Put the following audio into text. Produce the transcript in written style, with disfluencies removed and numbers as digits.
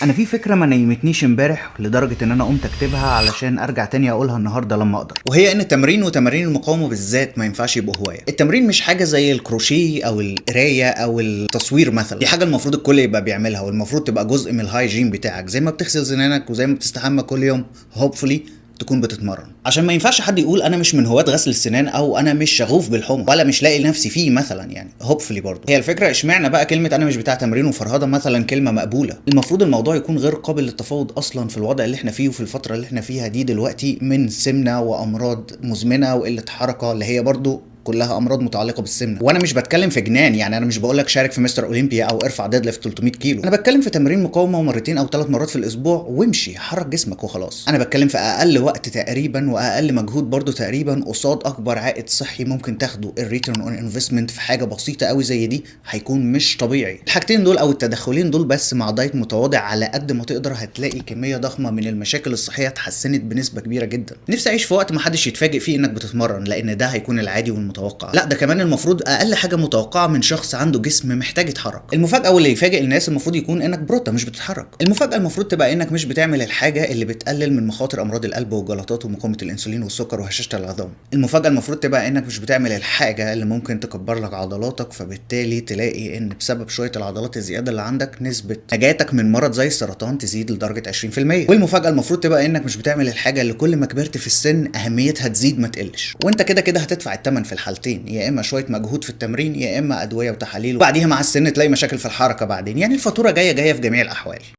انا في فكره ما نيمتنيش امبارح لدرجه ان انا قمت اكتبها علشان ارجع تاني اقولها النهارده لما اقدر، وهي ان التمرين وتمارين المقاومه بالذات ما ينفعش يبقوا هوايه. التمرين مش حاجه زي الكروشيه او القرايه او التصوير مثلا، دي حاجه المفروض الكل يبقى بيعملها والمفروض تبقى جزء من الهايجين بتاعك، زي ما بتغسل سنانك وزي ما بتستحمى كل يوم هوبفully تكون بتتمرن. عشان ما ينفعش حد يقول انا مش من هواة غسل السنان او انا مش شغوف بالحمى ولا مش لاقي نفسي فيه مثلا، يعني هوبفلي برضه. هي الفكره اشمعنى بقى كلمه انا مش بتاع تمرين وفرهده مثلا كلمه مقبوله؟ المفروض الموضوع يكون غير قابل للتفاوض اصلا في الوضع اللي احنا فيه وفي الفتره اللي احنا فيها دي دلوقتي، من سمنه وامراض مزمنه وقله حركه اللي هي برضه كلها امراض متعلقه بالسمنه. وانا مش بتكلم في جنان، يعني انا مش بقول لك شارك في مستر اولمبيا او ارفع ديد ليفت 300 كيلو، انا بتكلم في تمرين مقاومه ومرتين او 3 مرات في الاسبوع وامشي حرك جسمك وخلاص. انا بتكلم في اقل وقت تقريبا واقل مجهود برضو تقريبا قصاد اكبر عائد صحي ممكن تاخده. الريتيرن اون انفستمنت في حاجه بسيطه قوي زي دي هيكون مش طبيعي. الحاجتين دول او التدخلين دول بس مع دايت متواضع على قد ما تقدر هتلاقي كميه ضخمه من المشاكل الصحيه اتحسنت بنسبه كبيره جدا. نفسي اعيش في وقت ما حدش يتفاجئ فيه انك بتتمرن، لان ده هيكون العادي والمتوقع. لا ده كمان المفروض اقل حاجه متوقعه من شخص عنده جسم محتاج يتحرك. المفاجاه واللي يفاجئ الناس المفروض يكون انك بروتا مش بتتحرك. المفاجاه المفروض تبقى انك مش بتعمل الحاجه اللي بتقلل من مخاطر امراض القلب والجلطات ومقاومه الانسولين والسكر وهشاشه العظام. المفاجاه المفروض تبقى انك مش بتعمل الحاجه اللي ممكن تكبر لك عضلاتك، فبالتالي تلاقي ان بسبب شويه العضلات الزياده اللي عندك نسبه نجاتك من مرض زي السرطان تزيد لدرجه 20%. والمفاجاه المفروض تبقى انك مش بتعمل الحاجه اللي كل ما كبرت في السن اهميتها تزيد ما تقلش، وانت كده كده هتدفع الثمن في الحالتين، يا اما شويه مجهود في التمرين يا اما ادويه وتحاليل، وبعديها مع السن تلاقي مشاكل في الحركه بعدين. يعني الفاتوره جايه في جميع الاحوال.